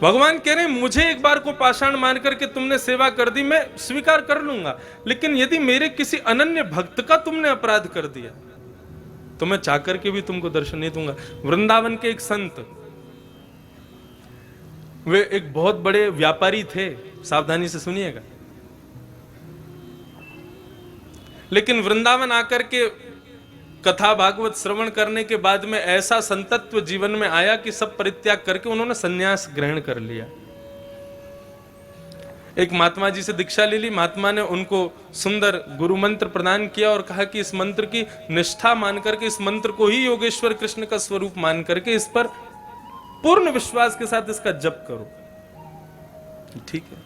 भगवान कह रहे हैं मुझे एक बार को पाषाण मान करके तुमने सेवा कर दी, मैं स्वीकार कर लूंगा, लेकिन यदि मेरे किसी अनन्य भक्त का तुमने अपराध कर दिया तो मैं चाह करके भी तुमको दर्शन नहीं दूंगा। वृंदावन के एक संत, वे एक बहुत बड़े व्यापारी थे, सावधानी से सुनिएगा, लेकिन वृंदावन आकर के कथा भागवत श्रवण करने के बाद में ऐसा संतत्व जीवन में आया कि सब परित्याग करके उन्होंने संन्यास ग्रहण कर लिया। एक महात्मा जी से दीक्षा ले ली, महात्मा ने उनको सुंदर गुरु मंत्र प्रदान किया और कहा कि इस मंत्र की निष्ठा मान करके, इस मंत्र को ही योगेश्वर कृष्ण का स्वरूप मान करके इस पर पूर्ण विश्वास के साथ इसका जप करो। ठीक है।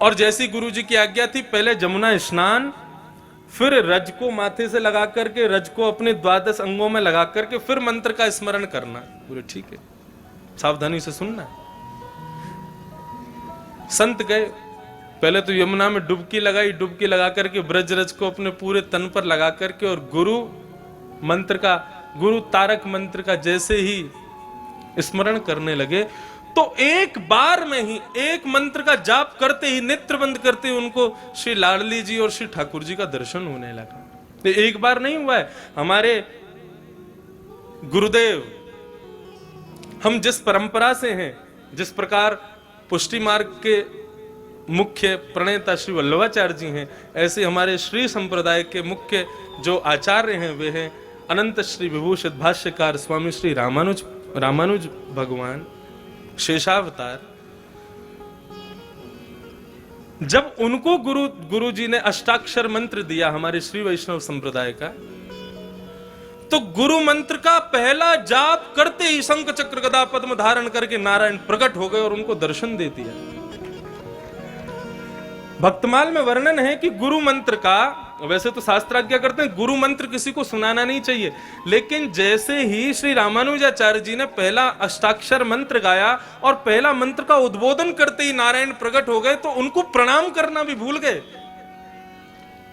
और जैसी गुरु जी की आज्ञा थी, पहले जमुना स्नान, फिर रज को माथे से लगा करके, रज को अपने 12 अंगों में लगा करके फिर मंत्र का स्मरण करना। बोले ठीक है, सावधानी से सुनना। संत गए, पहले तो यमुना में डुबकी लगाई, डुबकी लगा करके ब्रज रज को अपने पूरे तन पर लगा करके और गुरु मंत्र का, गुरु तारक मंत्र का जैसे ही स्मरण करने लगे तो एक बार में ही, एक मंत्र का जाप करते ही, नेत्र बंद करते ही उनको श्री लाडली जी और श्री ठाकुर जी का दर्शन होने लगा। तो एक बार नहीं हुआ है। हमारे गुरुदेव, हम जिस परंपरा से हैं, जिस प्रकार पुष्टि मार्ग के मुख्य प्रणेता श्री वल्लभाचार्य जी हैं, ऐसे हमारे श्री संप्रदाय के मुख्य जो आचार्य हैं वे हैं अनंत श्री विभूषित भाष्यकार स्वामी श्री रामानुज भगवान शेषावतार। जब उनको गुरु जी ने अष्टाक्षर मंत्र दिया हमारे श्री वैष्णव संप्रदाय का, तो गुरु मंत्र का पहला जाप करते ही शंख चक्र गदा पद्म धारण करके नारायण प्रकट हो गए और उनको दर्शन दे दिया। भक्तमाल में वर्णन है कि गुरु मंत्र का, वैसे तो शास्त्राज्ञा करते हैं गुरु मंत्र किसी को सुनाना नहीं चाहिए, लेकिन जैसे ही श्री रामानुजाचार्य जी ने पहला अष्टाक्षर मंत्र गाया और पहला मंत्र का उद्बोधन करते ही नारायण प्रकट हो गए, तो उनको प्रणाम करना भी भूल गए।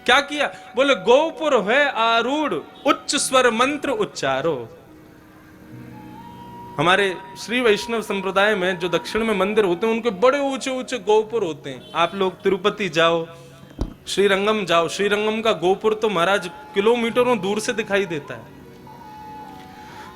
क्या किया? बोले गोपुर है आरूढ़ उच्च स्वर मंत्र उच्चारो। हमारे श्री वैष्णव संप्रदाय में जो दक्षिण में मंदिर होते हैं उनके बड़े ऊंचे ऊंचे गोपुर होते हैं। आप लोग तिरुपति जाओ, श्रीरंगम जाओ, श्रीरंगम का गोपुर तो महाराज किलोमीटरों दूर से दिखाई देता है।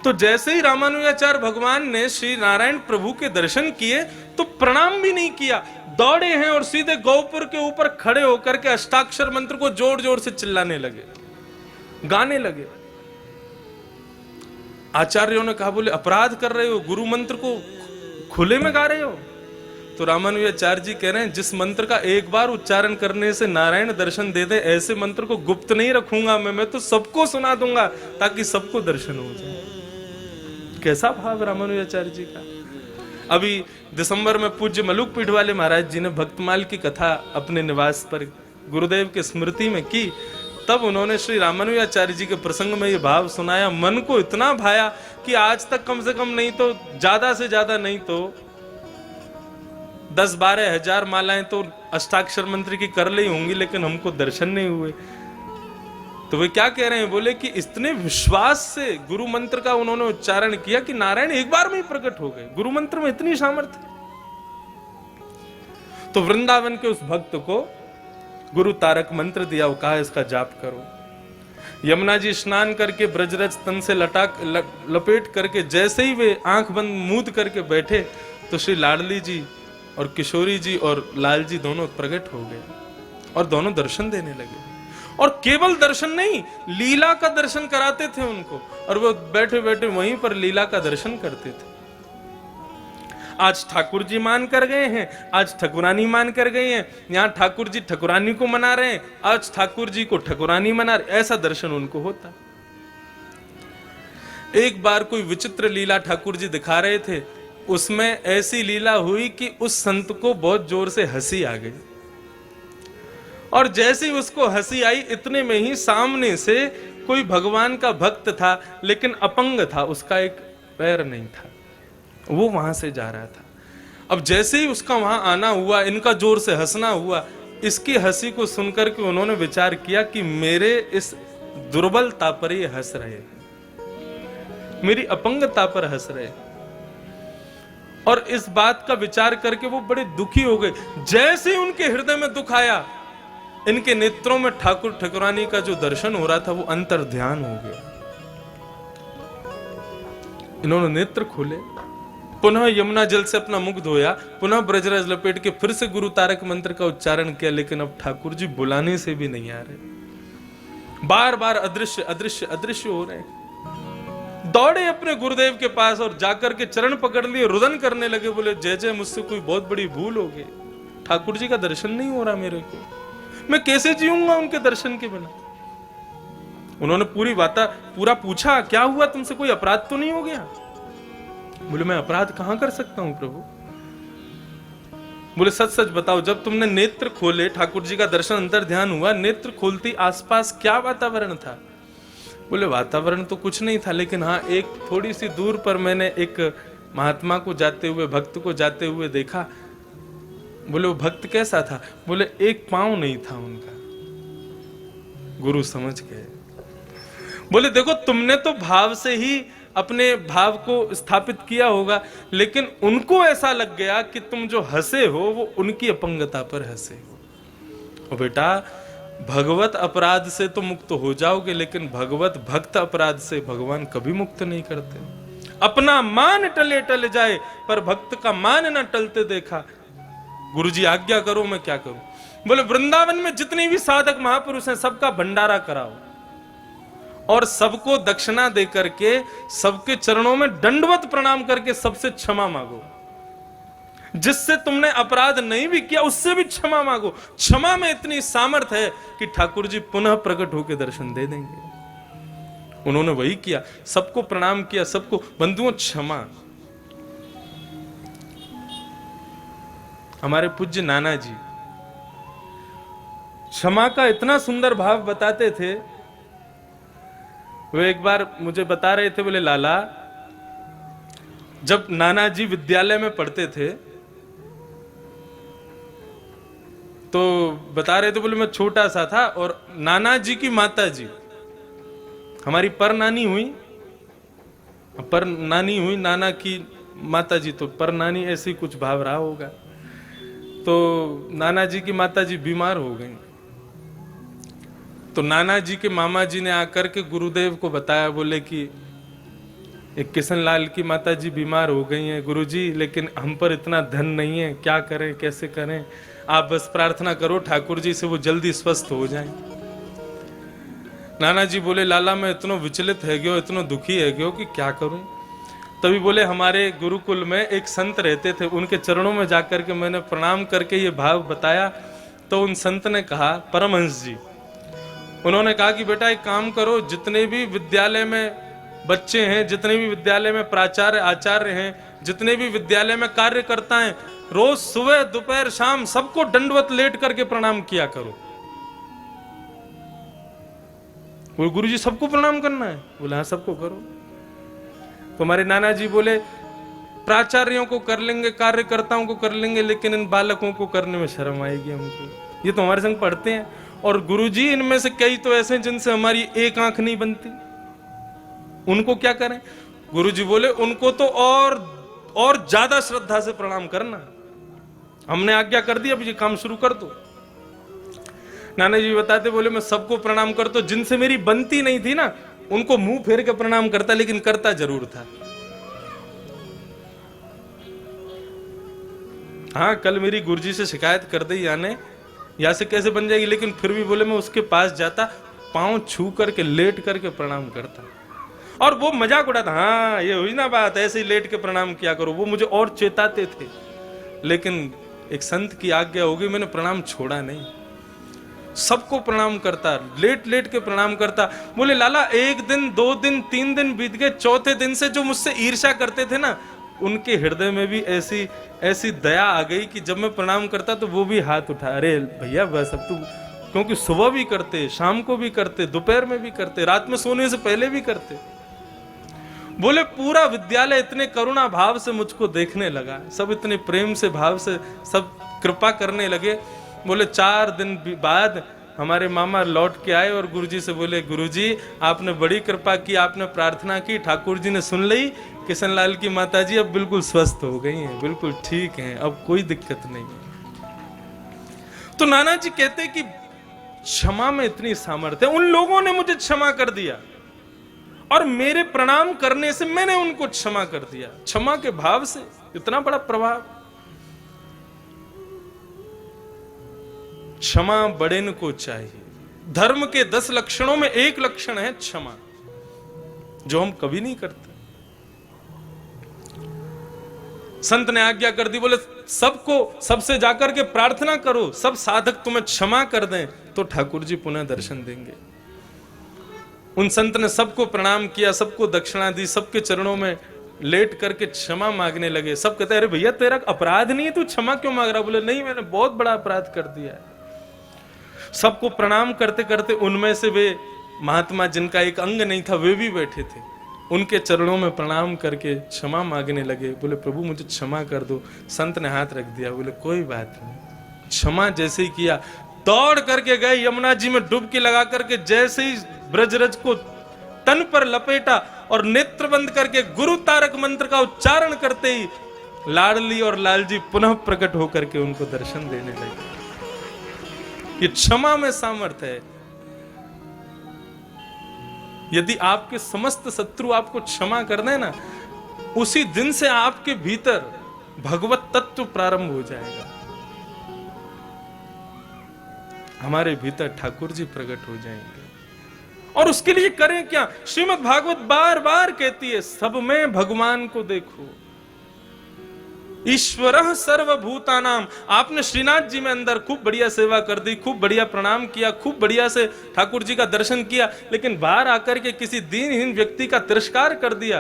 तो जैसे ही रामानुजाचार्य भगवान ने श्री नारायण प्रभु के दर्शन किए तो प्रणाम भी नहीं किया, दौड़े हैं और सीधे गोपुर के ऊपर खड़े होकर के अष्टाक्षर मंत्र को जोर जोर से चिल्लाने लगे, गाने लगे। आचार्यों ने कहा, बोले अपराध कर रहे हो, गुरु मंत्र को खुले में गा रहे हो। तो रामानुजाचार्य जी कह रहे हैं, जिस मंत्र का एक बार उच्चारण करने से नारायण दर्शन दे दे, ऐसे मंत्र को गुप्त नहीं रखूंगा मैं तो सबको सुना दूंगा ताकि सबको दर्शन हो जाए। कैसा भाव रामानुजाचार्य जी का। अभी दिसंबर में पूज्य मलुक पीठ वाले महाराज जी ने भक्तमाल की कथा अपने निवास पर गुरुदेव के स्मृति में की, तब उन्होंने श्री रामानुजाचार्य जी के प्रसंग में ये भाव सुनाया। मन को इतना भाया कि आज तक कम से कम नहीं तो ज्यादा से ज्यादा नहीं तो 10-12 हजार मालाएं तो अष्टाक्षर मंत्र की कर ली होंगी, लेकिन हमको दर्शन नहीं हुए। तो वे क्या कह रहे हैं? बोले कि इतने विश्वास से गुरु मंत्र का उन्होंने उच्चारण किया कि नारायण एक बार में ही प्रकट हो गए। गुरु मंत्र में इतनी सामर्थ्य। तो वृंदावन के उस भक्त को गुरु तारक मंत्र दिया, वो कहा इसका जाप करो। यमुना जी स्नान करके ब्रजरज तन से लपेट करके जैसे ही वे आंख बंद मूंद करके बैठे तो श्री लाडली जी और किशोरी जी और लाल जी दोनों प्रकट हो गए और दोनों दर्शन देने लगे। और केवल दर्शन नहीं, लीला का दर्शन कराते थे उनको, और वो बैठे बैठे वहीं पर लीला का दर्शन करते थे। आज ठाकुर जी मान कर गए हैं, आज ठकुरानी मान कर गए हैं, यहाँ ठाकुर जी ठकुरानी को मना रहे हैं, आज ठाकुर जी को ठकुरानी मना रहे, ऐसा दर्शन उनको होता। एक बार कोई विचित्र लीला ठाकुर जी दिखा रहे थे, उसमें ऐसी लीला हुई कि उस संत को बहुत जोर से हंसी आ गई, और जैसे ही उसको हंसी आई इतने में ही सामने से कोई भगवान का भक्त था, लेकिन अपंग था, उसका एक पैर नहीं था, वो वहां से जा रहा था। अब जैसे ही उसका वहां आना हुआ, इनका जोर से हंसना हुआ, इसकी हंसी को सुनकर के उन्होंने विचार किया कि मेरे इस दुर्बलता पर ये हंस रहे, मेरी अपंगता पर हंस रहे। और इस बात का विचार करके वो बड़े दुखी हो गए। जैसे ही उनके हृदय में दुख आया, इनके नेत्रों में ठाकुर ठाकुरानी का जो दर्शन हो रहा था वो अंतर ध्यान हो गया। इन्होंने नेत्र खोले, पुनः यमुना जल से अपना मुख धोया, पुनः ब्रजराज लपेट के फिर से गुरु तारक मंत्र का उच्चारण किया, लेकिन अब ठाकुर जी बुलाने से भी नहीं आ रहे। बार बार अदृश्य अदृश्य अदृश्य हो रहे। दौड़े अपने गुरुदेव के पास और जाकर के चरण पकड़ लिए, रुदन करने लगे, बोले जय जय मुझसे कोई बहुत बड़ी भूल हो गई, ठाकुर जी का दर्शन नहीं हो रहा मेरे को, मैं कैसे जीऊंगा उनके दर्शन के बिना। उन्होंने पूरा पूछा, क्या हुआ तुमसे, कोई अपराध तो नहीं हो गया? बोले मैं अपराध कहां कर सकता हूं प्रभु। बोले सच सच बताओ, जब तुमने नेत्र खोले, ठाकुर जी का दर्शन अंतर ध्यान हुआ, नेत्र खोलती आसपास क्या वातावरण था? बोले वातावरण तो कुछ नहीं था, लेकिन हाँ एक थोड़ी सी दूर पर मैंने एक महात्मा को जाते हुए, भक्त को जाते हुए देखा। बोले वो भक्त कैसा था? बोले एक पांव नहीं था उनका। गुरु समझ गए। बोले देखो तुमने तो भाव से ही अपने भाव को स्थापित किया होगा, लेकिन उनको ऐसा लग गया कि तुम जो हंसे हो वो उनकी अपंगता पर हंसे हो। और बेटा भगवत अपराध से तो मुक्त हो जाओगे, लेकिन भगवत भक्त अपराध से भगवान कभी मुक्त नहीं करते। अपना मान टले टल जाए पर भक्त का मान न टलते देखा। गुरुजी आज्ञा करो, मैं क्या करूं? बोले वृंदावन में जितने भी साधक महापुरुष हैं सबका भंडारा कराओ और सबको दक्षिणा दे करके, सबके चरणों में दंडवत प्रणाम करके सबसे क्षमा मांगो। जिससे तुमने अपराध नहीं भी किया उससे भी क्षमा मांगो। क्षमा में इतनी सामर्थ्य है कि ठाकुर जी पुनः प्रकट होकर दर्शन दे देंगे। उन्होंने वही किया, सबको प्रणाम किया, सबको बंधुओं क्षमा। हमारे पूज्य नाना जी क्षमा का इतना सुंदर भाव बताते थे। वो एक बार मुझे बता रहे थे, बोले लाला जब नाना जी विद्यालय में पढ़ते थे तो बता रहे थे, बोले मैं छोटा सा था और नाना जी की माता जी, हमारी पर नानी हुई, नाना की माता जी, तो पर नानी ऐसी कुछ भाव रहा होगा। तो नाना जी की माता जी बीमार हो गई, तो नाना जी के मामा जी ने आकर के गुरुदेव को बताया, बोले कि एक किशन लाल की माता जी बीमार हो गई हैं गुरुजी, लेकिन हम पर इतना धन नहीं है, क्या करें कैसे करें, आप बस प्रार्थना करो ठाकुर जी से वो जल्दी स्वस्थ हो जाएं। नाना जी बोले लाला मैं इतना विचलित है गयो, इतना दुखी है गयो कि क्या करूं। तभी बोले हमारे गुरुकुल में एक संत रहते थे, उनके चरणों में जाकर के मैंने प्रणाम करके ये भाव बताया। तो उन संत ने कहा, परमहंस जी, उन्होंने कहा कि बेटा एक काम करो, जितने भी विद्यालय में बच्चे हैं, जितने भी विद्यालय में प्राचार्य आचार्य हैं, जितने भी विद्यालय में कार्यकर्ता हैं, रोज सुबह दोपहर शाम सबको दंडवत लेट करके प्रणाम किया करो। बोले गुरुजी सबको प्रणाम करना है? बोले हाँ सबको करो। तो हमारे नाना जी बोले प्राचार्यों को कर लेंगे, कार्यकर्ताओं को कर लेंगे, लेकिन इन बालकों को करने में शर्म आएगी हमको, ये तो हमारे संग पढ़ते हैं। और गुरुजी इनमें से कई तो ऐसे हैं जिनसे हमारी एक आंख नहीं बनती, उनको क्या करें? गुरुजी बोले उनको तो और ज्यादा श्रद्धा से प्रणाम करना, हमने आज्ञा कर दी, अब ये काम शुरू कर दो। नाना जी बताते, बोले मैं सबको प्रणाम करता, जिनसे मेरी बनती नहीं थी ना उनको मुंह फेर के प्रणाम करता, लेकिन करता जरूर था। हाँ कल मेरी गुरुजी से शिकायत कर दी याने, या से कैसे बन जाएगी, लेकिन फिर भी बोले मैं उसके पास जाता, पांव छू करके लेट करके प्रणाम करता, और वो मजाक उड़ाता, हाँ ये हुई ना बात, ऐसे ही लेट के प्रणाम किया करो। वो मुझे और चेताते थे, लेकिन एक संत की आज्ञा हो गई, मैंने प्रणाम छोड़ा नहीं, सबको प्रणाम करता, लेट लेट के प्रणाम करता। बोले लाला एक दिन, 2 दिन, 3 दिन बीत गए, चौथे दिन से जो मुझसे ईर्ष्या करते थे ना, उनके हृदय में भी ऐसी दया आ गई कि जब मैं प्रणाम करता तो वो भी हाथ उठा, अरे भैया बस अब तू, क्योंकि सुबह भी करते, शाम को भी करते, दोपहर में भी करते, रात में सोने से पहले भी करते। बोले पूरा विद्यालय इतने करुणा भाव से मुझको देखने लगा, सब इतने प्रेम से भाव से सब कृपा करने लगे। बोले 4 दिन बाद हमारे मामा लौट के आए और गुरुजी से बोले, गुरुजी आपने बड़ी कृपा की, आपने प्रार्थना की, ठाकुर जी ने सुन ली, किशनलाल की माताजी अब बिल्कुल स्वस्थ हो गई हैं, बिल्कुल ठीक हैं, अब कोई दिक्कत नहीं है। तो नाना जी कहते कि क्षमा में इतनी सामर्थ्य है, उन लोगों ने मुझे क्षमा कर दिया और मेरे प्रणाम करने से मैंने उनको क्षमा कर दिया। क्षमा के भाव से इतना बड़ा प्रभाव। क्षमा बड़ेन को चाहिए। धर्म के 10 लक्षणों में एक लक्षण है क्षमा, जो हम कभी नहीं करते। संत ने आज्ञा कर दी, बोले सबको सबसे जाकर के प्रार्थना करो, सब साधक तुम्हें क्षमा कर दें तो ठाकुर जी पुनः दर्शन देंगे। उन संत ने सबको प्रणाम किया, सबको दक्षिणा दी, सबके चरणों में लेट करके क्षमा मांगने लगे। सब कहते अरे भैया तेरा अपराध नहीं है, तू क्षमा क्यों मांग रहा? बोले नहीं, मैंने बहुत बड़ा अपराध कर दिया है। सबको प्रणाम करते करते उनमें से वे महात्मा जिनका एक अंग नहीं था वे भी बैठे थे, उनके चरणों में प्रणाम करके क्षमा मांगने लगे। बोले प्रभु मुझे क्षमा कर दो। संत ने हाथ रख दिया, बोले कोई बात नहीं। क्षमा जैसे ही किया, दौड़ करके गए यमुना जी में डुबकी लगा करके, जैसे ही ब्रजरज को तन पर लपेटा और नेत्र बंद करके गुरु तारक मंत्र का उच्चारण करते ही लाडली और लालजी पुनः प्रकट होकर के उनको दर्शन देने लगे। ये क्षमा में सामर्थ्य है। यदि आपके समस्त शत्रु आपको क्षमा कर दें ना, उसी दिन से आपके भीतर भगवत तत्व प्रारंभ हो जाएगा। हमारे भीतर ठाकुर जी प्रकट हो जाएंगे। और उसके लिए करें क्या? श्रीमद् भागवत बार बार कहती है, सब में भगवान को देखो। ईश्वरः सर्वभूतानाम। आपने श्रीनाथ जी में अंदर खूब बढ़िया सेवा कर दी, खूब बढ़िया प्रणाम किया, खूब बढ़िया से ठाकुर जी का दर्शन किया, लेकिन बाहर आकर के किसी दीनहीन व्यक्ति का तिरस्कार कर दिया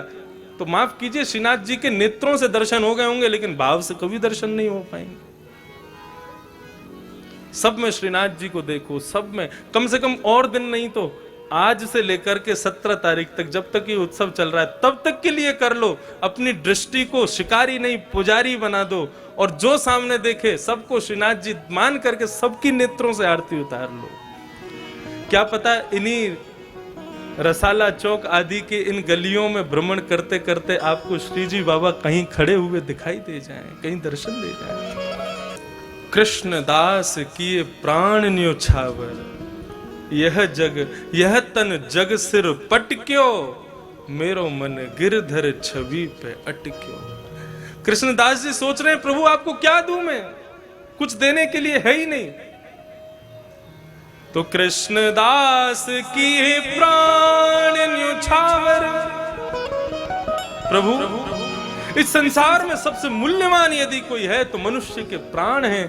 तो माफ कीजिए, श्रीनाथ जी के नेत्रों से दर्शन हो गए होंगे लेकिन भाव से कभी दर्शन नहीं हो पाएंगे। सब में श्रीनाथ जी को देखो, सब में। कम से कम और दिन नहीं तो आज से लेकर के 17 तारीख तक, जब तक ये उत्सव चल रहा है तब तक के लिए कर लो। अपनी दृष्टि को शिकारी नहीं पुजारी बना दो और जो सामने देखे सबको श्रीनाथ जी मान करके सबकी नेत्रों से आरती उतार लो। क्या पता इन्हीं रसाला चौक आदि के इन गलियों में भ्रमण करते करते आपको श्री जी बाबा कहीं खड़े हुए दिखाई दे जाएं, कहीं दर्शन दे जाएं। कृष्ण दास किए प्राण न्योछावर, यह जग यह तन जग सिर पटक्यो, मेरो मन गिरधर छवि पे अटक्यो। कृष्णदास जी सोच रहे हैं प्रभु आपको क्या दूं मैं, कुछ देने के लिए है ही नहीं। तो कृष्णदास की प्राण न्योछावर, प्रभु इस संसार में सबसे मूल्यवान यदि कोई है तो मनुष्य के प्राण हैं।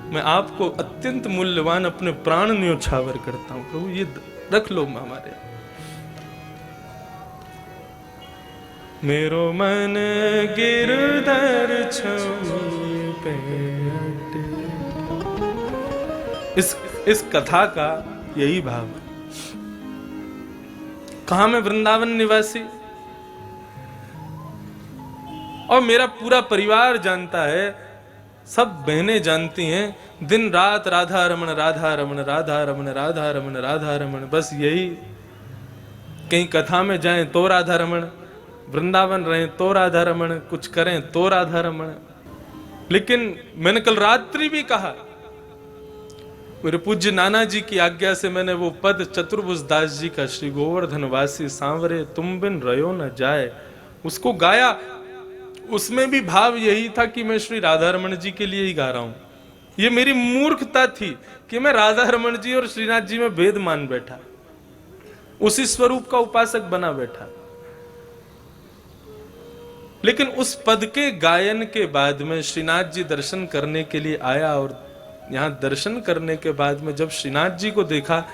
मैं आपको अत्यंत मूल्यवान अपने प्राण न्योछावर करता हूं प्रभु, ये रख लो हमारे। मेरो मन गिरधर छवि पे अटके। इस कथा का यही भाव है। कहां मैं वृंदावन निवासी और मेरा पूरा परिवार जानता है, सब बहनें जानती हैं, दिन रात राधा रमण राधा रमण राधा रमण राधा रमण राधा रमण, बस यही। कहीं कथा में जाएं तो राधा रमण, वृंदावन रहें तो राधा रमण, कुछ करें तो राधा रमण। लेकिन मैंने कल रात्रि भी कहा, मेरे पूज्य नाना जी की आज्ञा से मैंने वो पद चतुर्भुज दास जी का, श्री गोवर्धन वासी सांवरे तुम बिन रयो न जाए, उसको गाया। उसमें भी भाव यही था कि मैं श्री राधा रमण जी के लिए ही गा रहा हूं। ये मेरी मूर्खता थी कि मैं राधा रमण जी और श्रीनाथ जी में भेद मान बैठा, उसी स्वरूप का उपासक बना बैठा। लेकिन उस पद के गायन के बाद में श्रीनाथ जी दर्शन करने के लिए आया और यहां दर्शन करने के बाद में जब श्रीनाथ जी को देखा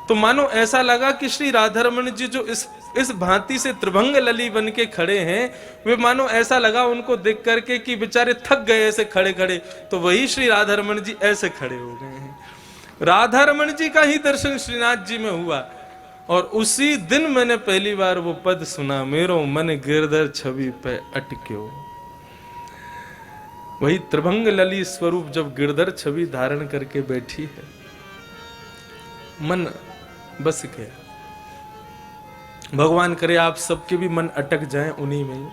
तो मानो ऐसा लगा कि श्री राधा रमण जी जो इस भांति से त्रिभंग लली बन के खड़े हैं, वे मानो ऐसा लगा उनको देख करके कि बेचारे थक गए ऐसे खड़े खड़े, तो वही श्री राधा रमण जी ऐसे खड़े हो गए हैं। राधा रमण जी का ही दर्शन श्रीनाथ जी में हुआ और उसी दिन मैंने पहली बार वो पद सुना, मेरो मन गिरधर छवि पे अटक्यो। वही त्रिभंग लली स्वरूप जब गिरधर छवि धारण करके बैठी है, मन बस गया। भगवान करे आप सबके भी मन अटक जाएं उन्हीं में,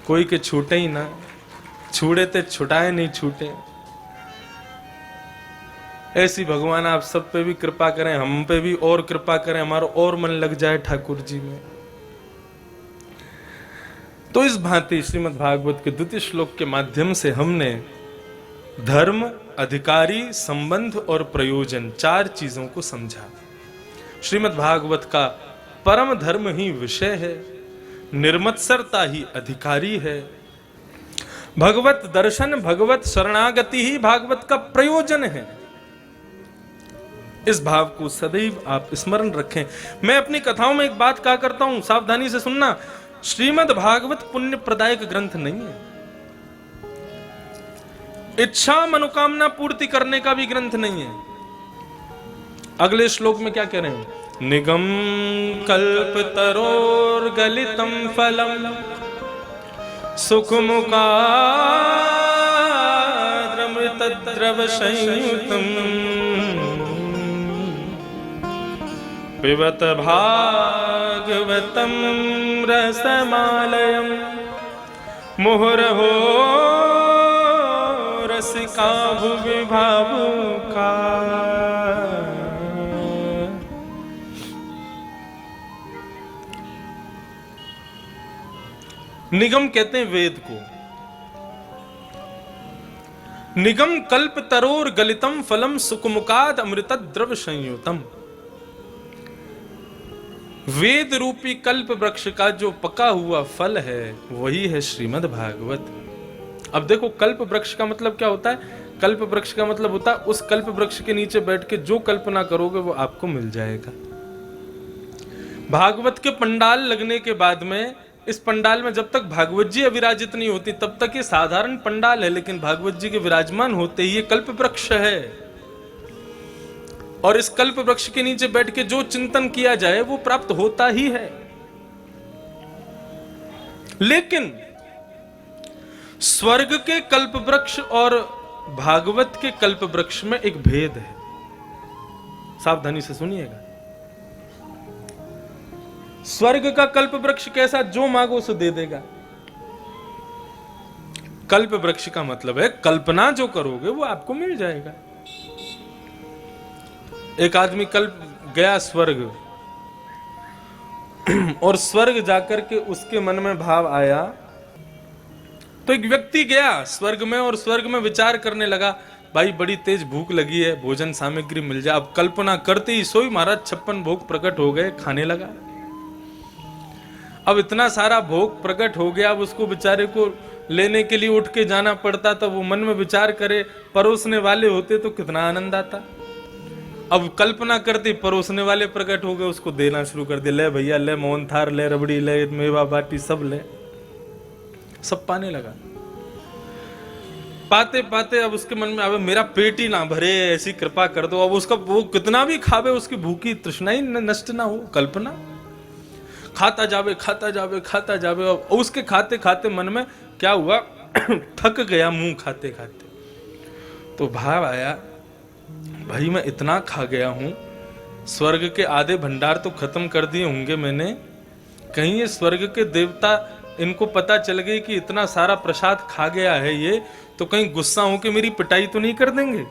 कोई के छूटे ही ना, छूटे ते छुटाए नहीं छूटे। ऐसी भगवान आप सब पे भी कृपा करें, हम पे भी और कृपा करें, हमारा और मन लग जाए ठाकुर जी में। तो इस भांति श्रीमद् भागवत के द्वितीय श्लोक के माध्यम से हमने धर्म, अधिकारी, संबंध और प्रयोजन, चार चीजों को समझा। श्रीमद् भागवत का परम धर्म ही विषय है, निर्मत्सरता ही अधिकारी है, भगवत दर्शन, भगवत शरणागति ही भागवत का प्रयोजन है। इस भाव को सदैव आप स्मरण रखें। मैं अपनी कथाओं में एक बात कहा करता हूं, सावधानी से सुनना। श्रीमद् भागवत पुण्य प्रदायक ग्रंथ नहीं है, इच्छा मनोकामना पूर्ति करने का भी ग्रंथ नहीं है। अगले श्लोक में क्या कह रहे हैं? निगम कल्प तरोर गलितम फलम सुखमुखाद्रमृत द्रव संयुतम पिबत भागवतम रसमालयम मुहुरहो रसिका भुवि भावुका। निगम कहते हैं वेद को। निगम कल्प तरोर गलितम फलम सुखमुखाद अमृत द्रव संयुतम। वेद रूपी कल्प वृक्ष का जो पका हुआ फल है वही है श्रीमद् भागवत। अब देखो, कल्प वृक्ष का मतलब क्या होता है? कल्प वृक्ष का मतलब होता है उस कल्प वृक्ष के नीचे बैठ के जो कल्पना करोगे वो आपको मिल जाएगा। भागवत के पंडाल लगने के बाद में, इस पंडाल में जब तक भागवत जी अविराजित नहीं होती तब तक ये साधारण पंडाल है, लेकिन भागवत जी के विराजमान होते ही ये कल्प वृक्ष है। और इस कल्प वृक्ष के नीचे बैठ के जो चिंतन किया जाए वो प्राप्त होता ही है। लेकिन स्वर्ग के कल्प वृक्ष और भागवत के कल्प वृक्ष में एक भेद है, सावधानी से सुनिएगा। स्वर्ग का कल्प वृक्ष कैसा? जो मांगो सो दे देगा। कल्प वृक्ष का मतलब है कल्पना जो करोगे वो आपको मिल जाएगा। एक आदमी कल गया स्वर्ग, और स्वर्ग जाकर के उसके मन में भाव आया, तो एक व्यक्ति गया स्वर्ग में और स्वर्ग में विचार करने लगा, भाई बड़ी तेज भूख लगी है, भोजन सामग्री मिल जाए। अब कल्पना करते ही सोई महाराज 56 भोग प्रकट हो गए, खाने लगा। अब इतना सारा भोग प्रकट हो गया, अब उसको बेचारे को लेने के लिए उठ के जाना पड़ता, तो वो मन में विचार करे, परोसने वाले होते तो कितना आनंद आता। अब कल्पना करते परोसने वाले प्रकट हो गए, उसको देना शुरू कर दिया, ले भैया ले, मोहन थार ले, रबड़ी ले, मेवा बाटी सब ले, सब पाने लगा। पाते पाते अब उसके मन में अब मेरा पेट ही ना भरे, ऐसी कृपा कर दो। अब उसका वो कितना भी खावे उसकी भूखी तृष्णा ही नष्ट ना हो। कल्पना खाता जावे खाता जावे खाता जावे, और उसके खाते खाते मन में क्या हुआ, थक गया मुंह खाते खाते। तो भाव आया, भाई मैं इतना खा गया हूं, स्वर्ग के आधे भंडार तो खत्म कर दिए होंगे मैंने, कहीं ये स्वर्ग के देवता इनको पता चल गई कि इतना सारा प्रसाद खा गया है ये, तो कहीं गुस्सा हो के मेरी पिटाई तो नहीं कर देंगे।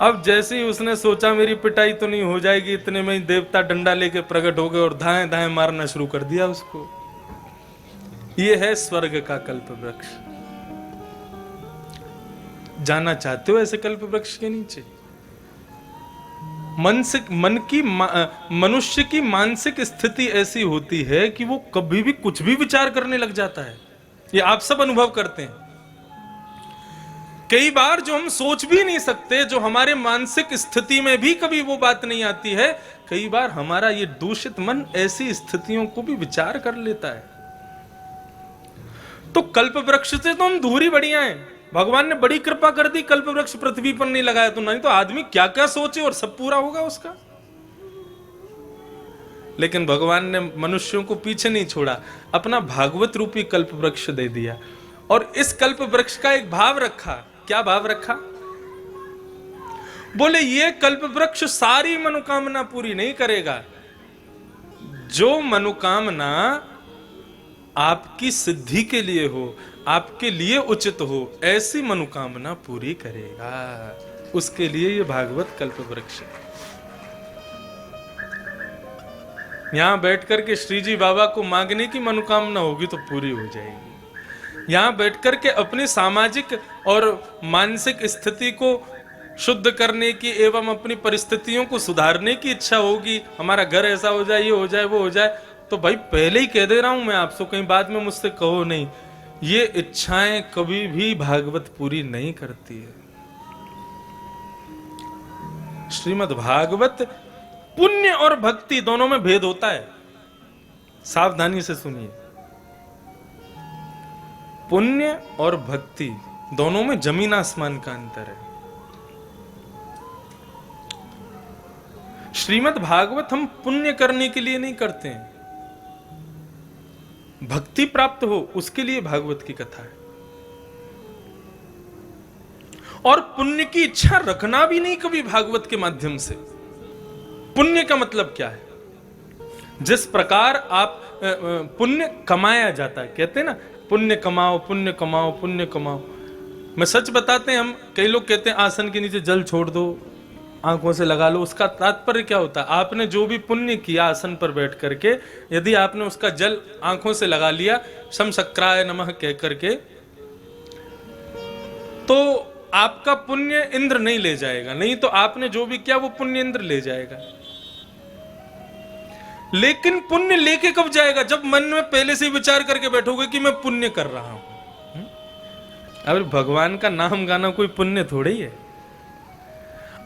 अब जैसे ही उसने सोचा मेरी पिटाई तो नहीं हो जाएगी, इतने में ही देवता डंडा लेके प्रकट हो गए और धाएं धाएं मारना शुरू कर दिया उसको। ये है स्वर्ग का कल्प वृक्ष। जाना चाहते हो ऐसे कल्प वृक्ष के नीचे? मनुष्य की मानसिक स्थिति ऐसी होती है कि वो कभी भी कुछ भी विचार करने लग जाता है। ये आप सब अनुभव करते हैं। कई बार जो हम सोच भी नहीं सकते, जो हमारे मानसिक स्थिति में भी कभी वो बात नहीं आती है, कई बार हमारा ये दूषित मन ऐसी स्थितियों को भी विचार कर लेता है। तो कल्प वृक्ष से तो हम दूर ही बढ़िया हैं। भगवान ने बड़ी कृपा कर दी, कल्प वृक्ष पृथ्वी पर नहीं लगाया, तो नहीं तो आदमी क्या क्या सोचे और सब पूरा होगा उसका। लेकिन भगवान ने मनुष्यों को पीछे नहीं छोड़ा, अपना भागवत रूपी कल्प वृक्ष दे दिया। और इस कल्प वृक्ष का एक भाव रखा। क्या भाव रखा? बोले ये कल्प वृक्ष सारी मनोकामना पूरी नहीं करेगा, जो मनोकामना आपकी सिद्धि के लिए हो, आपके लिए उचित हो, ऐसी मनोकामना पूरी करेगा। उसके लिए ये भागवत कल्प वृक्ष है। यहां बैठ करके श्री जी बाबा को मांगने की मनोकामना होगी तो पूरी हो जाएगी। यहां बैठ करके अपनी सामाजिक और मानसिक स्थिति को शुद्ध करने की एवं अपनी परिस्थितियों को सुधारने की इच्छा होगी, हमारा घर ऐसा हो जाए, ये हो जाए, वो हो जाए, तो भाई पहले ही कह दे रहा हूं मैं आपसे, कहीं बाद में मुझसे कहो नहीं, ये इच्छाएं कभी भी भागवत पूरी नहीं करती है। श्रीमद् भागवत पुण्य और भक्ति दोनों में भेद होता है, सावधानी से सुनिए। पुण्य और भक्ति दोनों में जमीन आसमान का अंतर है। श्रीमद् भागवत हम पुण्य करने के लिए नहीं करते हैं, भक्ति प्राप्त हो उसके लिए भागवत की कथा है। और पुण्य की इच्छा रखना भी नहीं कभी भागवत के माध्यम से। पुण्य का मतलब क्या है? जिस प्रकार आप पुण्य कमाया जाता है, कहते हैं ना पुण्य कमाओ, पुण्य कमाओ, पुण्य कमाओ। मैं सच बताते हैं, हम कई लोग कहते हैं आसन के नीचे जल छोड़ दो, आंखों से लगा लो। उसका तात्पर्य क्या होता है? आपने जो भी पुण्य किया आसन पर बैठ करके, यदि आपने उसका जल आंखों से लगा लिया शम शक्राय नमः कह करके, तो आपका पुण्य इंद्र नहीं ले जाएगा, नहीं तो आपने जो भी किया वो पुण्य इंद्र ले जाएगा। लेकिन पुण्य लेके कब जाएगा? जब मन में पहले से विचार करके बैठोगे कि मैं पुण्य कर रहा हूं। अब भगवान का नाम गाना कोई पुण्य थोड़ी ही है।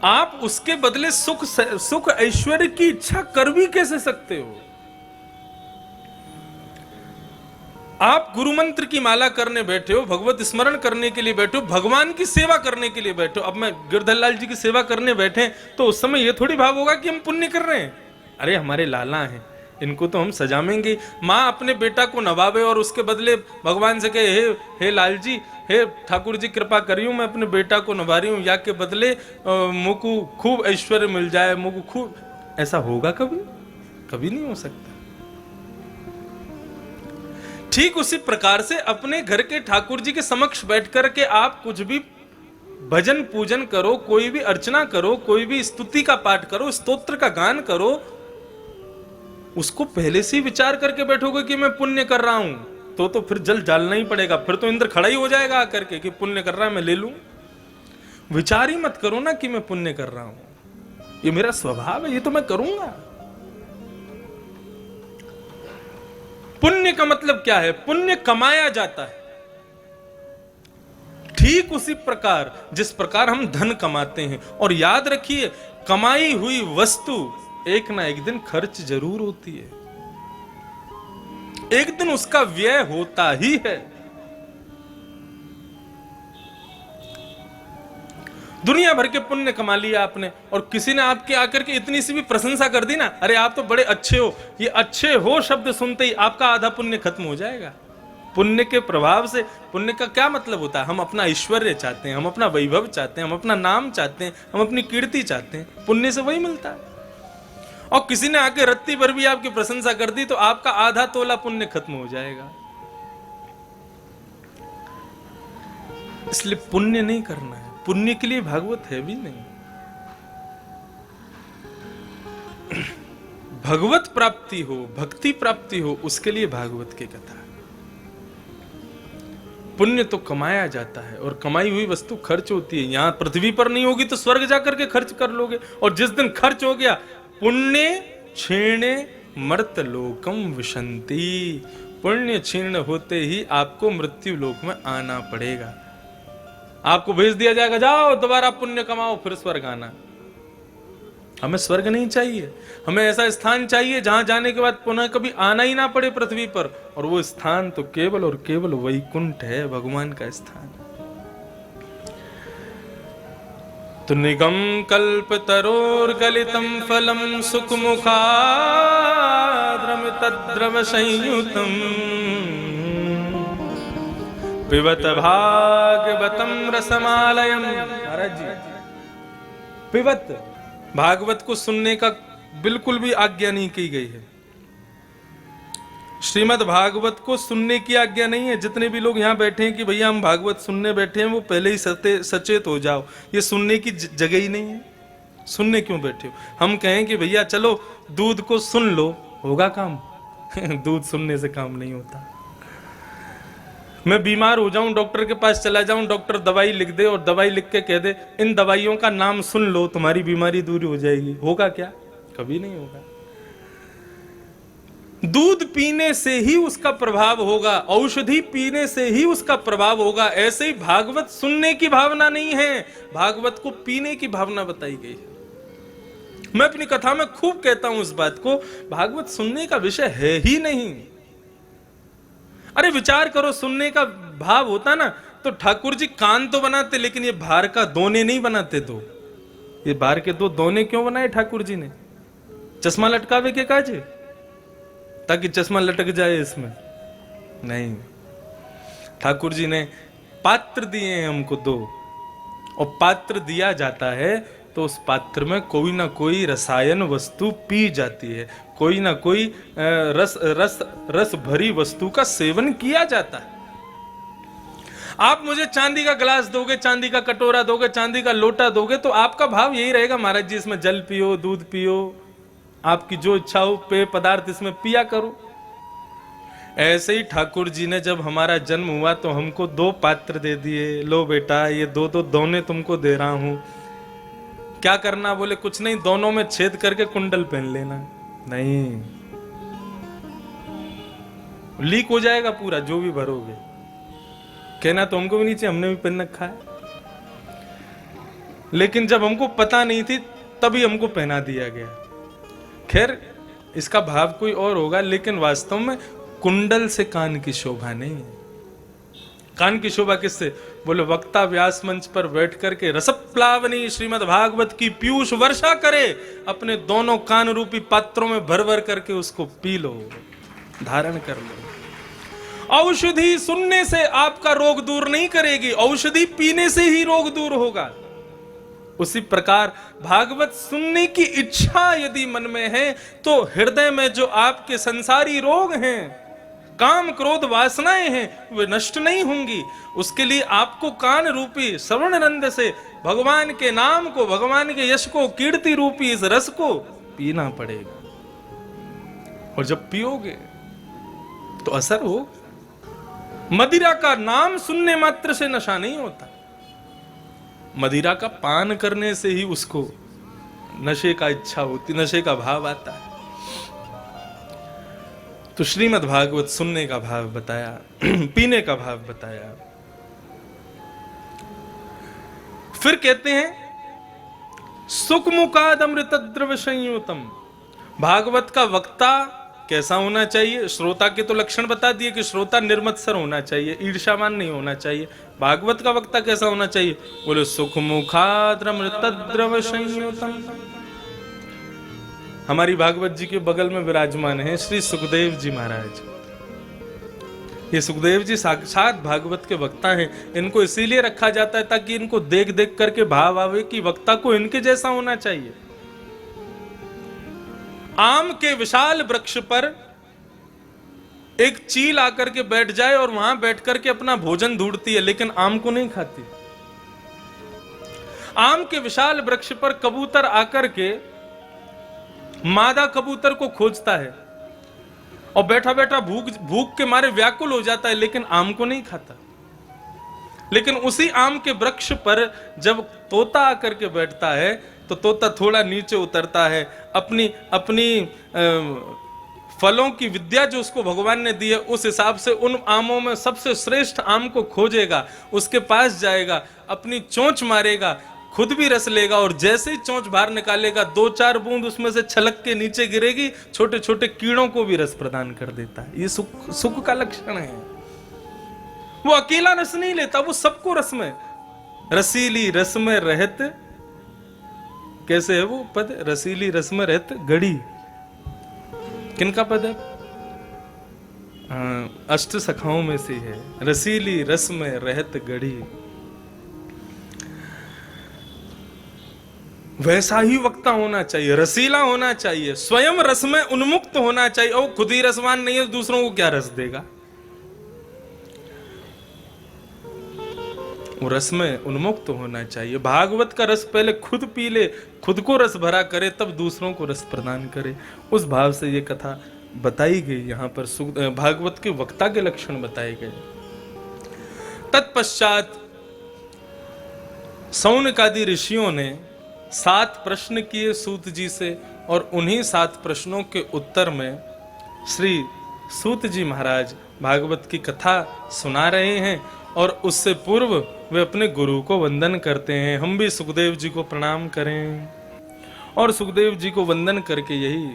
आप उसके बदले सुख ऐश्वर्य की इच्छा कर भी कैसे सकते हो? आप गुरु मंत्र की माला करने बैठे हो, भगवत स्मरण करने के लिए बैठे हो, भगवान की सेवा करने के लिए बैठे हो। अब मैं गिरधर लाल जी की सेवा करने बैठे तो उस समय यह थोड़ी भाव होगा कि हम पुण्य कर रहे हैं। अरे हमारे लाला हैं, इनको तो हम सजामेंगे। माँ अपने बेटा को नवावे और उसके बदले भगवान से कहे, हे लाल जी, हे ठाकुर जी कृपा करियो, मैं अपने बेटा को नवा रही हूं, या के बदले मुझको खूब ऐश्वर्य मिल जाए, मुझको खूब। ऐसा होगा कभी? कभी नहीं हो सकता। ठीक उसी प्रकार से अपने घर के ठाकुर जी के समक्ष बैठ करके आप कुछ भी भजन पूजन करो, कोई भी अर्चना करो, कोई भी स्तुति का पाठ करो, स्तोत्र का गान करो, उसको पहले से ही विचार करके बैठोगे कि मैं पुण्य कर रहा हूं, तो फिर जल डालना ही पड़ेगा। फिर तो इंद्र खड़ा ही हो जाएगा आकर के कि पुण्य कर रहा है, मैं ले लूं। विचार ही मत करो ना कि मैं पुण्य कर रहा हूं, ये मेरा स्वभाव है, ये तो मैं करूंगा। पुण्य का मतलब क्या है? पुण्य कमाया जाता है। ठीक उसी प्रकार जिस प्रकार हम धन कमाते हैं, और याद रखिए कमाई हुई वस्तु एक ना एक दिन खर्च जरूर होती है, एक दिन उसका व्यय होता ही है। दुनिया भर के पुण्य कमा लिया आपने, और किसी ने आपके आकर के इतनी सी भी प्रशंसा कर दी ना, अरे आप तो बड़े अच्छे हो, ये अच्छे हो शब्द सुनते ही आपका आधा पुण्य खत्म हो जाएगा। पुण्य के प्रभाव से, पुण्य का क्या मतलब होता है? हम अपना ऐश्वर्य चाहते हैं, हम अपना वैभव चाहते हैं, हम अपना नाम चाहते हैं, हम अपनी कीर्ति चाहते हैं, पुण्य से वही मिलता है। और किसी ने आके रत्ती भर भी आपकी प्रशंसा कर दी तो आपका आधा तोला पुण्य खत्म हो जाएगा। इसलिए पुण्य नहीं करना है, पुण्य के लिए भागवत है भी नहीं। भगवत प्राप्ति हो, भक्ति प्राप्ति हो, उसके लिए भागवत की कथा है। पुण्य तो कमाया जाता है, और कमाई हुई वस्तु खर्च होती है। यहां पृथ्वी पर नहीं होगी तो स्वर्ग जाकर के खर्च कर लोगे, और जिस दिन खर्च हो गया, पुण्य क्षीणे मर्त लोकम विशंति, पुण्य क्षीण होते ही आपको मृत्यु लोक में आना पड़ेगा। आपको भेज दिया जाएगा, जाओ दोबारा पुण्य कमाओ, फिर स्वर्ग आना। हमें स्वर्ग नहीं चाहिए, हमें ऐसा स्थान चाहिए जहां जाने के बाद पुनः कभी आना ही ना पड़े पृथ्वी पर। और वो स्थान तो केवल और केवल वैकुंठ है, भगवान का स्थान। तो निगम कल्प तरोर गलितम फलम सुख मुखाद्रम तद्रव संयुतम पिबत भागवतम रसमालयम। महाराज जी, पिबत। भागवत को सुनने का बिल्कुल भी आज्ञा नहीं की गई है। श्रीमद् भागवत को सुनने की आज्ञा नहीं है। जितने भी लोग यहाँ बैठे हैं कि भैया हम भागवत सुनने बैठे हैं, वो पहले ही सचेत हो जाओ, ये सुनने की जगह ही नहीं है। सुनने क्यों बैठे हो? हम कहें कि भैया चलो दूध को सुन लो, होगा काम? दूध सुनने से काम नहीं होता। मैं बीमार हो जाऊं, डॉक्टर के पास चला जाऊं, डॉक्टर दवाई लिख दे और दवाई लिख के कह दे इन दवाइयों का नाम सुन लो, तुम्हारी बीमारी दूर हो जाएगी, होगा क्या? कभी नहीं होगा। दूध पीने से ही उसका प्रभाव होगा, औषधि पीने से ही उसका प्रभाव होगा। ऐसे ही भागवत सुनने की भावना नहीं है, भागवत को पीने की भावना बताई गई है। मैं अपनी कथा में खूब कहता हूं इस बात को, भागवत सुनने का विषय है ही नहीं। अरे विचार करो, सुनने का भाव होता ना तो ठाकुर जी कान तो बनाते, लेकिन ये भार का दोने नहीं बनाते। दो ये भार के दो दोने क्यों बनाए ठाकुर जी ने? चश्मा लटकावे के काजे, ताकि चश्मा लटक जाए इसमें? नहीं, ठाकुर जी ने पात्र दिए हैं हमको दो, और पात्र दिया जाता है तो उस पात्र में कोई ना कोई रसायन वस्तु पी जाती है, कोई ना कोई रस भरी वस्तु का सेवन किया जाता है। आप मुझे चांदी का गिलास दोगे, चांदी का कटोरा दोगे, चांदी का लोटा दोगे, तो आपका भाव यही रहेगा महाराज जी इसमें जल पियो, दूध पियो, आपकी जो इच्छा हो पेय पदार्थ इसमें पिया करो। ऐसे ही ठाकुर जी ने जब हमारा जन्म हुआ तो हमको दो पात्र दे दिए, लो बेटा ये दो दोने तुमको दे रहा हूं। क्या करना? बोले कुछ नहीं, दोनों में छेद करके कुंडल पहन लेना। नहीं, लीक हो जाएगा पूरा जो भी भरोगे। कहना तो हमको भी नहीं चाहिए, हमने भी पहन रखा है, लेकिन जब हमको पता नहीं थी तभी हमको पहना दिया गया। खैर इसका भाव कोई और होगा, लेकिन वास्तव में कुंडल से कान की शोभा नहीं है। कान की शोभा किससे? बोले वक्ता व्यास मंच पर बैठ करके रसप्लावनी श्रीमद् भागवत की पीयूष वर्षा करे, अपने दोनों कान रूपी पात्रों में भर भर करके उसको पी लो, धारण कर लो। औषधि सुनने से आपका रोग दूर नहीं करेगी, औषधि पीने से ही रोग दूर होगा। उसी प्रकार भागवत सुनने की इच्छा यदि मन में है तो हृदय में जो आपके संसारी रोग हैं, काम क्रोध वासनाएं हैं, वे नष्ट नहीं होंगी। उसके लिए आपको कान रूपी श्रवण नंद से भगवान के नाम को, भगवान के यश को, कीर्ति रूपी इस रस को पीना पड़ेगा। और जब पियोगे तो असर हो। मदिरा का नाम सुनने मात्र से नशा नहीं होता, मदिरा का पान करने से ही उसको नशे का इच्छा होती, नशे का भाव आता है। तो श्रीमद् भागवत सुनने का भाव बताया, पीने का भाव बताया। फिर कहते हैं सुखमुखाद अमृत द्रव्य संयुतम। भागवत का वक्ता कैसा होना चाहिए? श्रोता के तो लक्षण बता दिए कि श्रोता निर्मत्सर होना चाहिए, ईर्ष्यावान नहीं होना चाहिए। भागवत का वक्ता कैसा होना चाहिए? बोले सुखमुखाद अमृत द्रव्य संयुतम। हमारी भागवत जी के बगल में विराजमान है श्री सुखदेव जी महाराज। ये सुखदेव जी साक्षात भागवत के वक्ता हैं। इनको इसीलिए रखा जाता है ताकि इनको देख देख करके भाव आवे कि वक्ता को इनके जैसा होना चाहिए। आम के विशाल वृक्ष पर एक चील आकर के बैठ जाए और वहां बैठ करके अपना भोजन ढूंढती है, लेकिन आम को नहीं खाती। आम के विशाल वृक्ष पर कबूतर आकर के मादा कबूतर को खोजता है और बैठा बैठा भूख के मारे व्याकुल हो जाता है, लेकिन आम को नहीं खाता। लेकिन उसी आम के वृक्ष पर जब तोता आकर के बैठता है तो तोता थोड़ा नीचे उतरता है, अपनी फलों की विद्या जो उसको भगवान ने दी है उस हिसाब से उन आमों में सबसे श्रेष्ठ आम को खोजेगा, उसके पास जाएगा, अपनी चोंच मारेगा, खुद भी रस लेगा, और जैसे ही चोंच बाहर निकालेगा 2-4 बूंद उसमें से छलक के नीचे गिरेगी, छोटे छोटे कीड़ों को भी रस प्रदान कर देता है। ये सुख का लक्षण है। वो अकेला रस नहीं लेता, वो सबको रस में, रसीली रस में रहत, कैसे है वो पद? रसीली रस में रहत गड़ी। किनका पद है? अष्ट सखाओं में से है, रसीली रस में रहत गड़ी। वैसा ही वक्ता होना चाहिए, रसीला होना चाहिए, स्वयं रस में उन्मुक्त होना चाहिए। और खुद ही रसवान नहीं है, दूसरों को क्या रस देगा? वो रस में उन्मुक्त होना चाहिए। भागवत का रस पहले खुद पी ले, खुद को रस भरा करे, तब दूसरों को रस प्रदान करे। उस भाव से ये कथा बताई गई। यहां पर भागवत के वक्ता के लक्षण बताए गए। तत्पश्चात सौनकादि ऋषियों ने 7 प्रश्न किए सूत जी से, और उन्हीं 7 प्रश्नों के उत्तर में श्री सूत जी महाराज भागवत की कथा सुना रहे हैं। और उससे पूर्व वे अपने गुरु को वंदन करते हैं। हम भी सुखदेव जी को प्रणाम करें, और सुखदेव जी को वंदन करके यही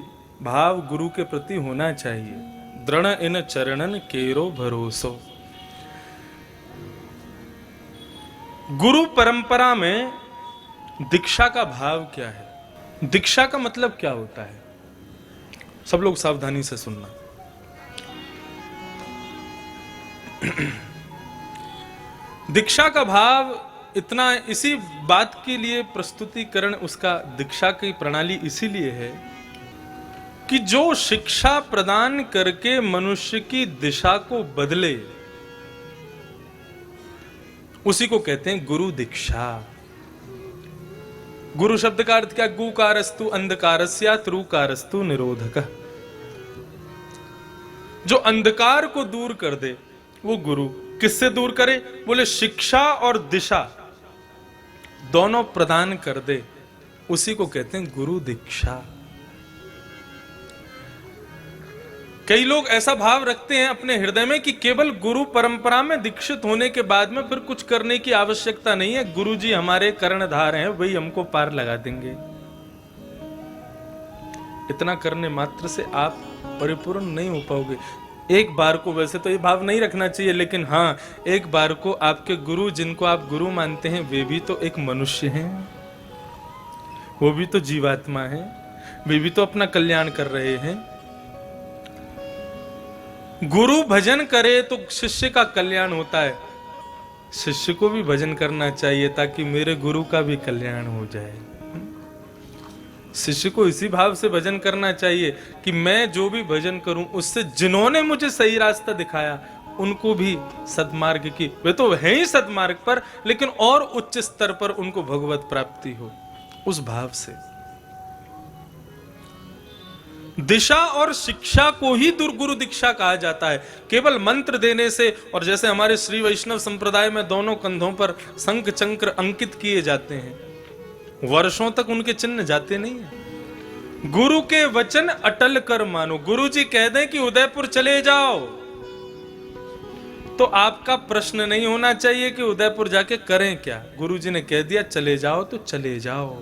भाव गुरु के प्रति होना चाहिए। दृढ़ इन चरणन केरो भरोसो। गुरु परंपरा में दीक्षा का भाव क्या है? दीक्षा का मतलब क्या होता है? सब लोग सावधानी से सुनना। दीक्षा का भाव इतना इसी बात के लिए प्रस्तुतिकरण उसका दीक्षा की प्रणाली इसीलिए है कि जो शिक्षा प्रदान करके मनुष्य की दिशा को बदले, उसी को कहते हैं गुरु दीक्षा। गुरु शब्द का अर्थ क्या? गुकारस्तु अंधकारस्यात् रुकारस्तु निरोधकः। जो अंधकार को दूर कर दे वो गुरु। किससे दूर करे? बोले शिक्षा और दिशा दोनों प्रदान कर दे, उसी को कहते हैं गुरु दीक्षा। कई लोग ऐसा भाव रखते हैं अपने हृदय में कि केवल गुरु परंपरा में दीक्षित होने के बाद में फिर कुछ करने की आवश्यकता नहीं है, गुरु जी हमारे कर्णधार हैं, वही हमको पार लगा देंगे। इतना करने मात्र से आप परिपूर्ण नहीं हो पाओगे। एक बार को, वैसे तो ये भाव नहीं रखना चाहिए, लेकिन हाँ, एक बार को आपके गुरु, जिनको आप गुरु मानते हैं, वे भी तो एक मनुष्य हैं, वो भी तो जीवात्मा है, वे भी तो अपना कल्याण कर रहे हैं। गुरु भजन करे तो शिष्य का कल्याण होता है। शिष्य को भी भजन करना चाहिए ताकि मेरे गुरु का भी कल्याण हो जाए। शिष्य को इसी भाव से भजन करना चाहिए कि मैं जो भी भजन करूं उससे जिन्होंने मुझे सही रास्ता दिखाया उनको भी सद्मार्ग की, वे तो है ही सद्मार्ग पर, लेकिन और उच्च स्तर पर उनको भगवत प्राप्ति हो, उस भाव से। दिशा और शिक्षा को ही गुरु दीक्षा कहा जाता है। केवल मंत्र देने से, और जैसे हमारे श्री वैष्णव संप्रदाय में दोनों कंधों पर शंख चक्र अंकित किए जाते हैं, वर्षों तक उनके चिन्ह जाते नहीं है। गुरु के वचन अटल कर मानो। गुरु जी कह दें कि उदयपुर चले जाओ, तो आपका प्रश्न नहीं होना चाहिए कि उदयपुर जाके करें क्या। गुरु जी ने कह दिया चले जाओ तो चले जाओ।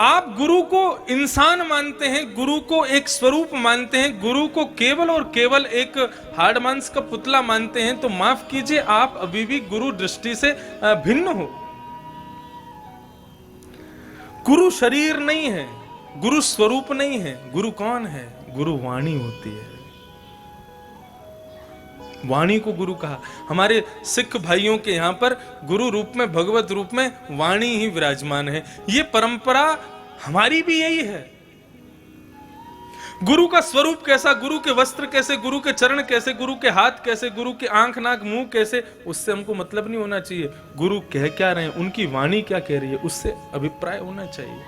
आप गुरु को इंसान मानते हैं, गुरु को एक स्वरूप मानते हैं, गुरु को केवल और केवल एक हाड़ मांस का पुतला मानते हैं, तो माफ कीजिए, आप अभी भी गुरु दृष्टि से भिन्न हो। गुरु शरीर नहीं है, गुरु स्वरूप नहीं है। गुरु कौन है? गुरु वाणी होती है। वाणी को गुरु कहा। हमारे सिख भाइयों के यहां पर गुरु रूप में, भगवत रूप में वाणी ही विराजमान है। ये परंपरा हमारी भी यही है। गुरु का स्वरूप कैसा, गुरु के वस्त्र कैसे, गुरु के चरण कैसे, गुरु के हाथ कैसे, गुरु के आंख नाक मुंह कैसे, उससे हमको मतलब नहीं होना चाहिए। गुरु कह क्या रहे हैं, उनकी वाणी क्या कह रही है, उससे अभिप्राय होना चाहिए।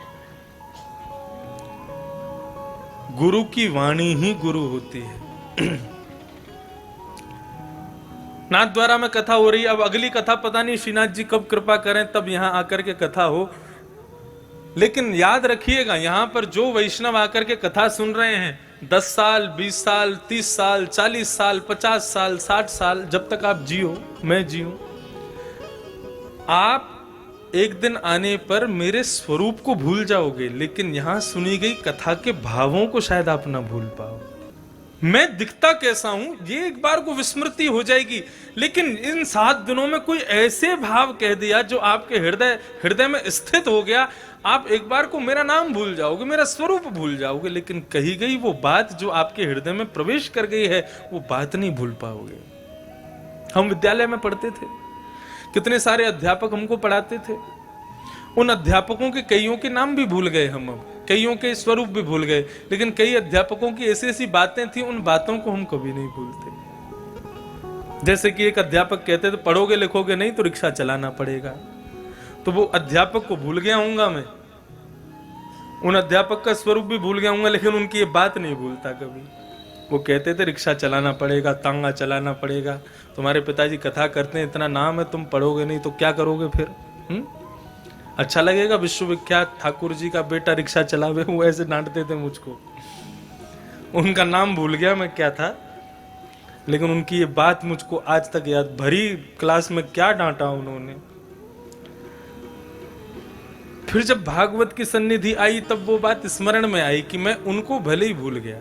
गुरु की वाणी ही गुरु होती है। नाथ द्वारा में कथा हो रही है। अब अगली कथा पता नहीं श्रीनाथ जी कब कृपा करें तब यहां आकर के कथा हो, लेकिन याद रखिएगा, यहां पर जो वैष्णव आकर के कथा सुन रहे हैं, 10 साल 20 साल 30 साल 40 साल 50 साल 60 साल, जब तक आप जियो, मैं जियो, आप एक दिन आने पर मेरे स्वरूप को भूल जाओगे, लेकिन यहां सुनी गई कथा के भावों को शायद आप ना भूल पाओ। मैं दिखता कैसा हूं ये एक बार को विस्मृति हो जाएगी, लेकिन इन 7 दिनों में कोई ऐसे भाव कह दिया जो आपके हृदय में स्थित हो गया, आप एक बार को मेरा नाम भूल जाओगे, मेरा स्वरूप भूल जाओगे, लेकिन कही गई वो बात जो आपके हृदय में प्रवेश कर गई है, वो बात नहीं भूल पाओगे। हम विद्यालय में पढ़ते थे कितने सारे अध्यापक हमको पढ़ाते थे, उन अध्यापकों के कईयों के नाम भी भूल गए हम, अब कईयों के स्वरूप भी भूल गए, लेकिन कई अध्यापकों की ऐसी ऐसी बातें थी, उन बातों को हम कभी नहीं भूलते। जैसे कि एक अध्यापक कहते थे, पढ़ोगे लिखोगे नहीं तो रिक्शा चलाना पड़ेगा। तो वो अध्यापक को भूल गया हूंगा मैं, उन अध्यापक का स्वरूप भी भूल गया हूंगा, लेकिन उनकी ये बात नहीं भूलता कभी। वो कहते थे रिक्शा चलाना पड़ेगा, तांगा चलाना पड़ेगा। तुम्हारे पिताजी कथा करते हैं, इतना नाम है, तुम पढ़ोगे नहीं तो क्या करोगे फिर? अच्छा लगेगा विश्वविख्यात ठाकुर जी का बेटा रिक्शा चलावे? वो ऐसे डांटते थे मुझको। उनका नाम भूल गया मैं क्या था, लेकिन उनकी ये बात मुझको आज तक याद। भरी क्लास में क्या डांटा उन्होंने। फिर जब भागवत की सन्निधि आई तब वो बात स्मरण में आई कि मैं उनको भले ही भूल गया,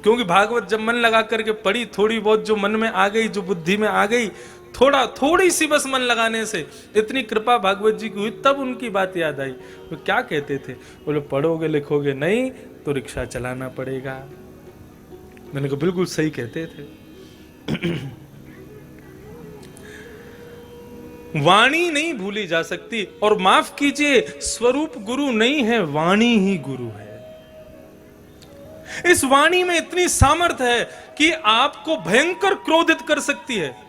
क्योंकि भागवत जब मन लगा करके पढ़ी, थोड़ी बहुत जो मन में आ गई, जो बुद्धि में आ गई, थोड़ी सी बस मन लगाने से इतनी कृपा भागवत जी की हुई, तब उनकी बात याद आई। वो क्या कहते थे? बोले पढ़ोगे लिखोगे नहीं तो रिक्शा चलाना पड़ेगा। मैंने कहा बिल्कुल सही कहते थे। वाणी नहीं भूली जा सकती, और माफ कीजिए, स्वरूप गुरु नहीं है, वाणी ही गुरु है। इस वाणी में इतनी सामर्थ्य है कि आपको भयंकर क्रोधित कर सकती है।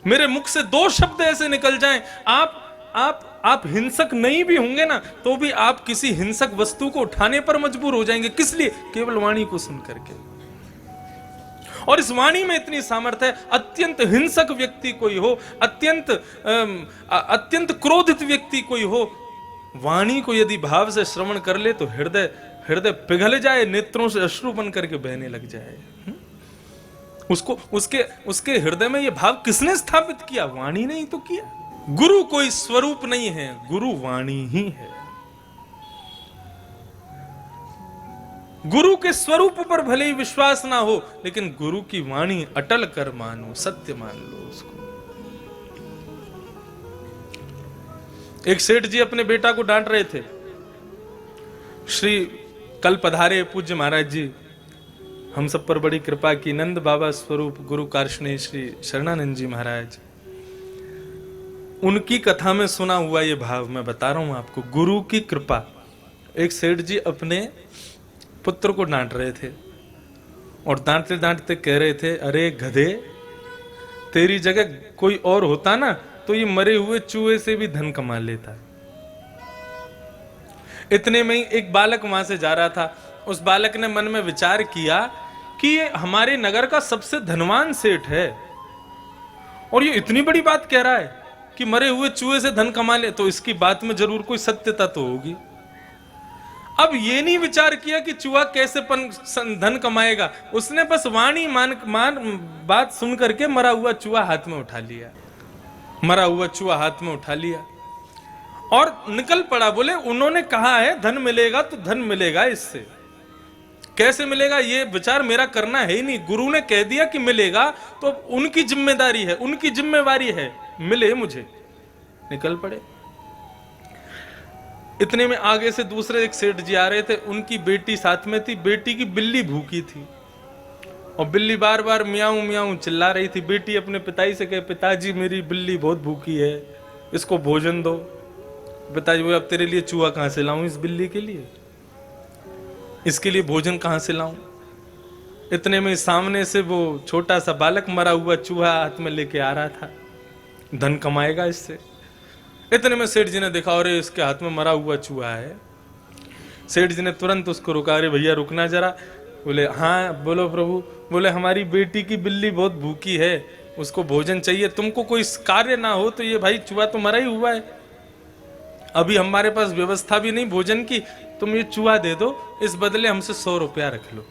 मेरे मुख से 2 शब्द ऐसे निकल जाएं, आप हिंसक नहीं भी होंगे ना, तो भी आप किसी हिंसक वस्तु को उठाने पर मजबूर हो जाएंगे। किस लिए? केवल वाणी को सुन करके। और इस वाणी में इतनी सामर्थ्य है, अत्यंत हिंसक व्यक्ति कोई हो, अत्यंत क्रोधित व्यक्ति कोई हो, वाणी को यदि भाव से श्रवण कर ले तो हृदय पिघल जाए, नेत्रों से अश्रु बन करके बहने लग जाए। उसको उसके हृदय में यह भाव किसने स्थापित किया? वाणी ने ही तो किया। गुरु कोई स्वरूप नहीं है, गुरु वाणी ही है। गुरु के स्वरूप पर भले ही विश्वास ना हो, लेकिन गुरु की वाणी अटल कर मानो, सत्य मान लो उसको। एक सेठ जी अपने बेटा को डांट रहे थे। श्री कल पधारे पूज्य महाराज जी, हम सब पर बड़ी कृपा की, नंद बाबा स्वरूप गुरु कार्षणी श्री शरणानंद जी महाराज, उनकी कथा में सुना हुआ ये भाव मैं बता रहा हूं आपको। गुरु की कृपा। एक सेठ जी अपने पुत्र को डांट रहे थे और डांटते डांटते कह रहे थे, अरे गधे, तेरी जगह कोई और होता ना तो ये मरे हुए चूहे से भी धन कमा लेता। इतने में ही एक बालक वहां से जा रहा था। उस बालक ने मन में विचार किया कि ये हमारे नगर का सबसे धनवान सेठ है और ये इतनी बड़ी बात कह रहा है कि मरे हुए चूहे से धन कमा ले, तो इसकी बात में जरूर कोई सत्यता तो होगी। अब ये नहीं विचार किया कि चूहा कैसे धन कमाएगा, उसने बस वाणी मान बात सुन करके मरा हुआ चूहा हाथ में उठा लिया, मरा हुआ चूहा हाथ में उठा लिया और निकल पड़ा। बोले उन्होंने कहा है धन मिलेगा तो धन मिलेगा, इससे कैसे मिलेगा ये विचार मेरा करना है ही नहीं। गुरु ने कह दिया कि मिलेगा तो उनकी जिम्मेदारी है, उनकी जिम्मेवारी है, मिले मुझे। निकल पड़े। इतने में आगे से दूसरे एक सेठ जी आ रहे थे, उनकी बेटी साथ में थी। बेटी की बिल्ली भूखी थी और बिल्ली बार बार मियाऊं मियाऊं चिल्ला रही थी। बेटी अपने पिताजी से कहे, पिताजी मेरी बिल्ली बहुत भूखी है, इसको भोजन दो। पिताजी बोले, अब तेरे लिए चूहा कहां से लाऊं इस बिल्ली के लिए, इसके लिए भोजन कहां से लाऊं। इतने में सामने से वो छोटा सा बालक मरा हुआ चूहा हाथ में लेके आ रहा था, धन कमाएगा इससे। इतने में सेठ जी ने देखा, और इसके हाथ में मरा हुआ चूहा है। सेठ जी ने तुरंत उसको रुका, अरे भैया रुकना जरा। बोले हाँ बोलो प्रभु। बोले हमारी बेटी की बिल्ली बहुत भूखी है, उसको भोजन चाहिए, तुमको कोई कार्य ना हो तो ये भाई चूहा तो मरा ही हुआ है, अभी हमारे पास व्यवस्था भी नहीं भोजन की, तुम ये चूहा दे दो, इस बदले हमसे 100 रुपया रख लो।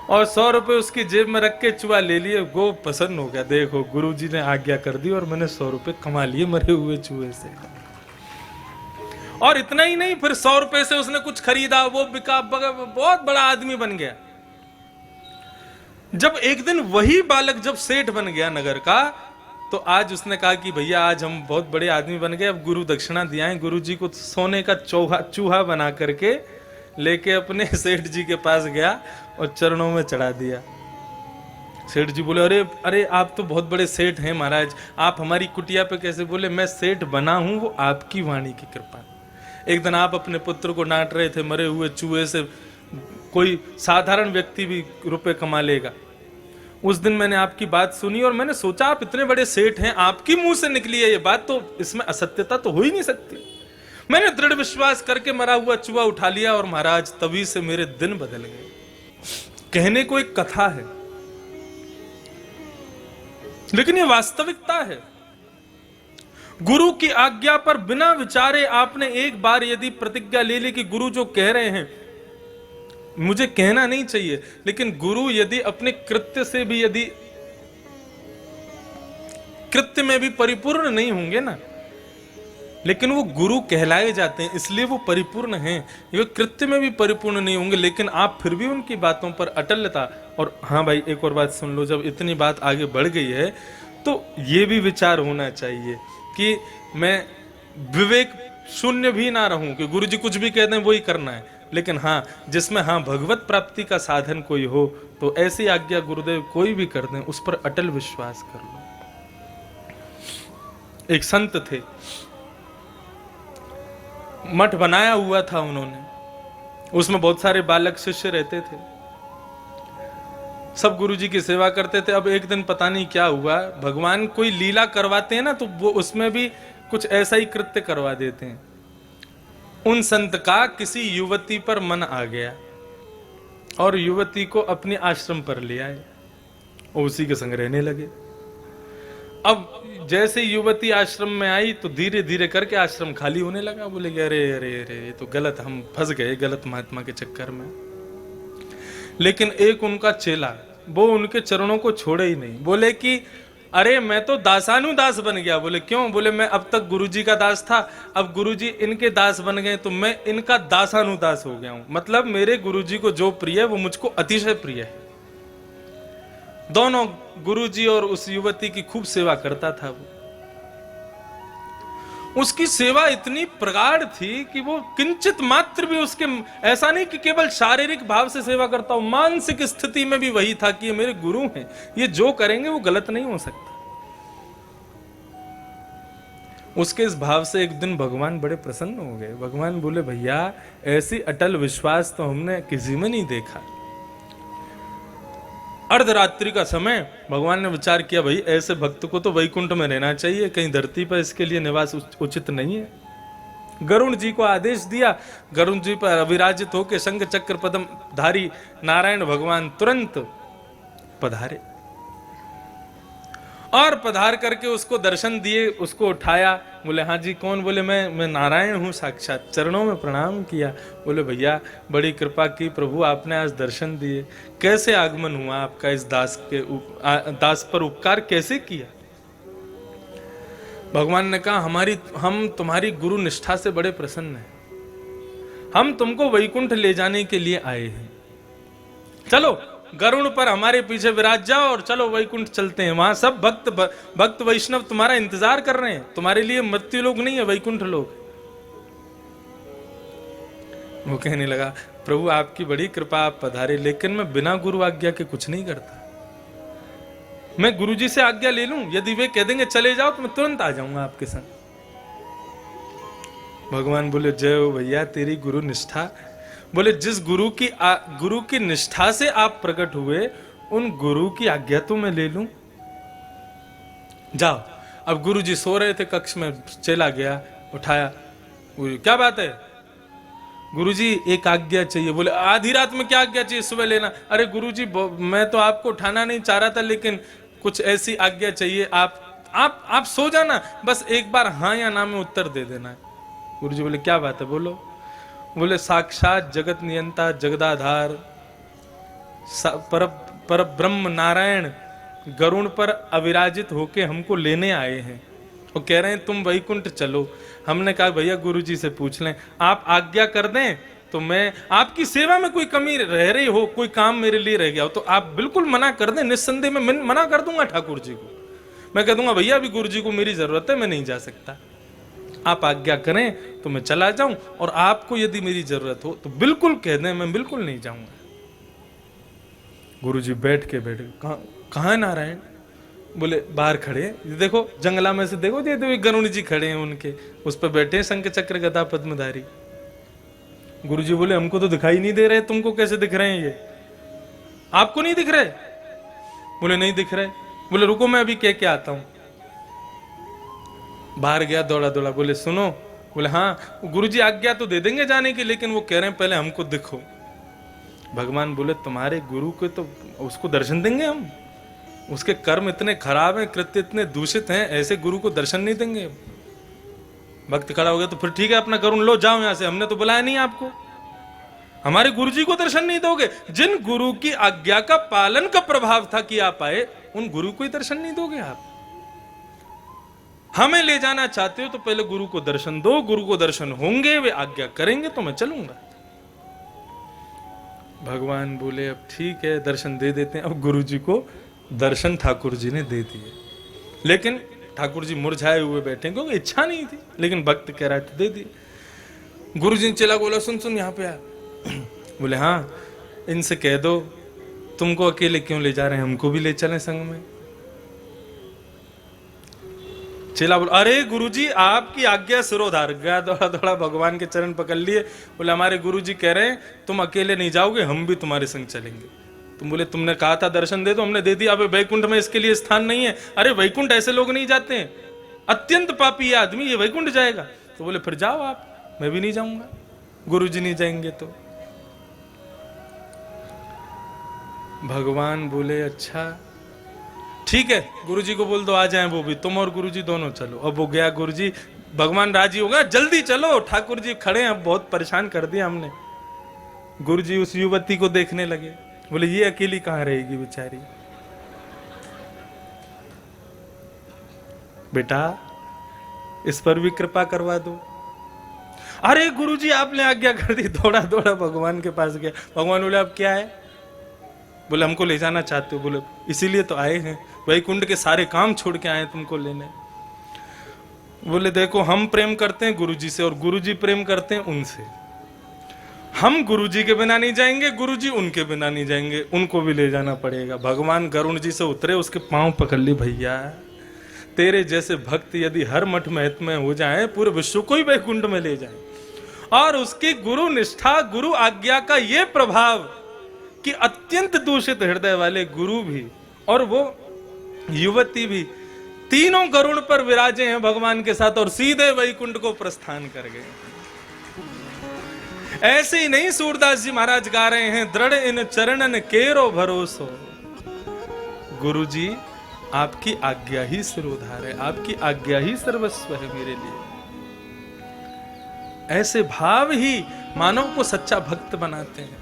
और 100 रुपए उसकी जेब में रख के चूहा ले लिए। गो प्रसन्न हो गया, देखो गुरुजी ने आज्ञा कर दी और मैंने 100 रुपए कमा लिए मरे हुए चूहे से। और इतना ही नहीं, फिर 100 रुपए से उसने कुछ खरीदा, वो बिका, बहुत बड़ा आदमी बन गया। जब एक दिन वही बालक जब सेठ बन गया नगर का, तो आज उसने कहा कि भैया आज हम बहुत बड़े आदमी बन गए, अब गुरु दक्षिणा दिया है। गुरु जी को सोने का चूहा बना करके लेके अपने सेठ जी के पास गया और चरणों में चढ़ा दिया। सेठ जी बोले, अरे अरे आप तो बहुत बड़े सेठ हैं महाराज, आप हमारी कुटिया पे कैसे? बोले, मैं सेठ बना हूं वो आपकी वाणी की कृपा। एक दिन आप अपने पुत्र को डांट रहे थे, मरे हुए चूहे से कोई साधारण व्यक्ति भी रुपए कमा लेगा। उस दिन मैंने आपकी बात सुनी और मैंने सोचा आप इतने बड़े सेठ हैं, आपकी मुंह से निकली है ये बात, तो इसमें असत्यता तो हो ही नहीं सकती। मैंने दृढ़ विश्वास करके मरा हुआ चूहा उठा लिया और महाराज तभी से मेरे दिन बदल गए। कहने को एक कथा है, लेकिन ये वास्तविकता है। गुरु की आज्ञा पर बिना विचारे आपने एक बार यदि प्रतिज्ञा ले ली कि गुरु जो कह रहे हैं मुझे कहना नहीं चाहिए, लेकिन गुरु यदि अपने कृत्य से भी, यदि कृत्य में भी परिपूर्ण नहीं होंगे ना, लेकिन वो गुरु कहलाए जाते हैं, इसलिए वो परिपूर्ण हैं। ये कृत्य में भी परिपूर्ण नहीं होंगे, लेकिन आप फिर भी उनकी बातों पर अटलता। और हाँ भाई, एक और बात सुन लो, जब इतनी बात आगे बढ़ गई है तो ये भी विचार होना चाहिए कि मैं विवेक शून्य भी ना रहूं कि गुरु जी कुछ भी कहते हैं वही करना है, लेकिन हाँ जिसमें हाँ भगवत प्राप्ति का साधन कोई हो तो ऐसी आज्ञा गुरुदेव कोई भी कर दें उस पर अटल विश्वास कर लो। एक संत थे, मठ बनाया हुआ था उन्होंने, उसमें बहुत सारे बालक शिष्य रहते थे, सब गुरुजी की सेवा करते थे। अब एक दिन पता नहीं क्या हुआ, भगवान कोई लीला करवाते हैं ना तो वो उसमें भी कुछ ऐसा ही कृत्य करवा देते हैं। उन संत का किसी युवती पर मन आ गया और युवती को अपने आश्रम पर ले आए और उसी के संग रहने लगे। अब जैसे युवती आश्रम में आई तो धीरे धीरे करके आश्रम खाली होने लगा। बोले कि अरे अरे अरे ये तो गलत, हम फंस गए गलत महात्मा के चक्कर में। लेकिन एक उनका चेला, वो उनके चरणों को छोड़े ही नहीं। बोले कि अरे मैं तो दासानुदास बन गया। बोले क्यों? बोले मैं अब तक गुरुजी का दास था, अब गुरुजी इनके दास बन गए तो मैं इनका दासानुदास हो गया हूं। मतलब मेरे गुरुजी को जो प्रिय है वो मुझको अतिशय प्रिय है। दोनों गुरुजी और उस युवती की खूब सेवा करता था वो। उसकी सेवा इतनी प्रगाढ़ थी कि वो किंचित मात्र भी उसके, ऐसा नहीं कि केवल शारीरिक भाव से सेवा करता हूं, मानसिक स्थिति में भी वही था कि ये मेरे गुरु हैं, ये जो करेंगे वो गलत नहीं हो सकता। उसके इस भाव से एक दिन भगवान बड़े प्रसन्न हो गए। भगवान बोले भैया ऐसी अटल विश्वास तो हमने किसी में नहीं देखा। अर्धरात्रि का समय भगवान ने विचार किया भाई ऐसे भक्त को तो वैकुंठ में रहना चाहिए, कहीं धरती पर इसके लिए निवास उचित नहीं है। गरुण जी को आदेश दिया, गरुण जी पर अविराजित होकर शंख चक्र पद्म धारी नारायण भगवान तुरंत पधारे और पधार करके उसको दर्शन दिए, उसको उठाया। बोले हाँ जी कौन? बोले मैं नारायण हूँ साक्षात। चरणों में प्रणाम किया। बोले भैया बड़ी कृपा की प्रभु, आपने आज दर्शन दिए, कैसे आगमन हुआ आपका इस दास पर उपकार कैसे किया? भगवान ने कहा हम तुम्हारी गुरु निष्ठा से बड़े प्रसन्न हैं, हम तुमको वैकुंठ ले जाने के लिए आए हैं, चलो गरुड़ पर हमारे पीछे विराज जाओ और चलो वैकुंठ चलते हैं। वहां सब भक्त वैष्णव तुम्हारा इंतजार कर रहे हैं, तुम्हारे लिए मृत्यु लोग नहीं है, वैकुंठ लोग। वो कहने लगा प्रभु आपकी बड़ी कृपा, आप पधारे, लेकिन मैं बिना गुरु आज्ञा के कुछ नहीं करता। मैं गुरुजी से आज्ञा ले लूं, यदि वे कह देंगे चले जाओ तो मैं तुरंत आ जाऊंगा आपके संग। भगवान बोले जय हो भैया तेरी गुरु निष्ठा। बोले जिस गुरु की निष्ठा से आप प्रकट हुए उन गुरु की आज्ञा तो मैं ले लूं। जाओ। अब गुरु जी सो रहे थे कक्ष में, चला गया उठाया। क्या बात है? गुरु जी एक आज्ञा चाहिए। बोले आधी रात में क्या आज्ञा चाहिए, सुबह लेना। अरे गुरु जी मैं तो आपको उठाना नहीं चाह रहा था, लेकिन कुछ ऐसी आज्ञा चाहिए, आप सो जाना, बस एक बार हाँ या ना में उत्तर दे देना है। गुरु जी बोले क्या बात है बोलो। बोले साक्षात जगत नियंता जगदाधार पर ब्रह्म नारायण गरुण पर अविराजित होके हमको लेने आए हैं और कह रहे हैं तुम वैकुंठ चलो। हमने कहा भैया गुरुजी से पूछ लें, आप आज्ञा कर दें तो मैं आपकी सेवा में कोई कमी रह रही हो, कोई काम मेरे लिए रह गया हो तो आप बिल्कुल मना कर दें, निस्संदेह मैं मना कर दूंगा ठाकुर जी को। मैं कह दूंगा भैया अभी गुरु जी को मेरी जरूरत है, मैं नहीं जा सकता, आप आज्ञा करें तो मैं चला जाऊं, और आपको यदि मेरी जरूरत हो तो बिल्कुल कह दें, मैं बिल्कुल नहीं जाऊंगा। गुरुजी बैठ गए। कहा कहाँ है नारायण? बोले बाहर खड़े, देखो जंगला में से देखो, ये तो गरुड़ जी खड़े हैं, उनके उस पर बैठे हैं शंख चक्र गदा पद्मधारी। गुरुजी बोले हमको तो दिखाई नहीं दे रहे, तुमको कैसे दिख रहे हैं ये? आपको नहीं दिख रहे? बोले नहीं दिख रहे। बोले रुको मैं अभी कह के आता हूं। बाहर गया दौड़ा दौड़ा, बोले सुनो। बोले हाँ गुरुजी आज्ञा तो दे देंगे जाने की, लेकिन वो कह रहे हैं पहले हमको दिखो। भगवान बोले तुम्हारे गुरु को तो उसको दर्शन देंगे हम? उसके कर्म इतने खराब हैं, कृत्य इतने दूषित हैं, ऐसे गुरु को दर्शन नहीं देंगे। भक्त खड़ा हो गया, तो फिर ठीक है अपना करुण लो, जाओ यहां से, हमने तो बुलाया नहीं आपको। हमारे गुरु जी को दर्शन नहीं दोगे? जिन गुरु की आज्ञा का पालन का प्रभाव था कि आप आए, उन गुरु को ही दर्शन नहीं दोगे आप? हमें ले जाना चाहते हो तो पहले गुरु को दर्शन दो। गुरु को दर्शन होंगे, वे आज्ञा करेंगे तो मैं चलूंगा। भगवान बोले अब ठीक है दर्शन दे देते हैं। अब गुरु जी को दर्शन ठाकुर जी ने दे दिए, लेकिन ठाकुर जी मुरझाए हुए बैठे, क्योंकि इच्छा नहीं थी, लेकिन भक्त कह रहा था दे दिए। गुरु जी ने चला बोला सुन सुन यहाँ पे आ। बोले हाँ, इनसे कह दो तुमको अकेले क्यों ले जा रहे हैं, हमको भी ले चलें संग में। चेला बोला अरे गुरुजी आपकी आज्ञा सिरोधार। गया दौड़ा दौड़ा भगवान के चरण पकड़ लिए। बोले हमारे गुरुजी कह रहे हैं तुम अकेले नहीं जाओगे, हम भी तुम्हारे संग चलेंगे। तुम बोले तुमने कहा था दर्शन दे दो, हमने दे दिया। अब वैकुंठ में इसके लिए स्थान नहीं है। अरे वैकुंठ ऐसे लोग नहीं जाते हैं, अत्यंत पापी आदमी ये वैकुंठ जाएगा। तो बोले फिर जाओ आप, मैं भी नहीं जाऊंगा, गुरुजी नहीं जाएंगे तो। भगवान बोले अच्छा ठीक है, गुरुजी को बोल दो आ जाएं वो भी, तुम और गुरुजी दोनों चलो। अब वो गया गुरुजी, भगवान राजी हो गया, जल्दी चलो ठाकुर जी खड़े हैं, बहुत परेशान कर दिया हमने। गुरुजी उस युवती को देखने लगे, बोले ये अकेली कहां रहेगी बेचारी, बेटा इस पर भी कृपा करवा दो। अरे गुरुजी आपने आज्ञा कर दी। दौड़ा दौड़ा भगवान के पास गया। भगवान बोले अब क्या है? बोले हमको ले जाना चाहते हो? बोले इसीलिए तो आए हैं, वैकुंठ के सारे काम छोड़ के आए तुमको लेने। बोले देखो हम प्रेम करते हैं गुरुजी से और गुरुजी प्रेम करते हैं उनसे। हम गुरुजी के बिना नहीं जाएंगे, गुरुजी उनके बिना नहीं जाएंगे, उनको भी ले जाना पड़ेगा। भगवान गरुण जी से उतरे, उसके पांव पकड़ ली, भैया तेरे जैसे भक्त यदि हर मठ महत्व हो जाए, पूरे विश्व को ही वैकुंठ में ले जाए। और उसकी गुरु निष्ठा, गुरु आज्ञा का ये प्रभाव कि अत्यंत दूषित हृदय वाले गुरु भी और वो युवती भी तीनों गरुड़ पर विराजे हैं भगवान के साथ और सीधे वैकुंठ को प्रस्थान कर गए। ऐसे ही नहीं सूरदास जी महाराज गा रहे हैं, दृढ़ इन चरणन केरो भरोसो। गुरु जी आपकी आज्ञा ही सिरोधार है, आपकी आज्ञा ही सर्वस्व है मेरे लिए। ऐसे भाव ही मानव को सच्चा भक्त बनाते हैं।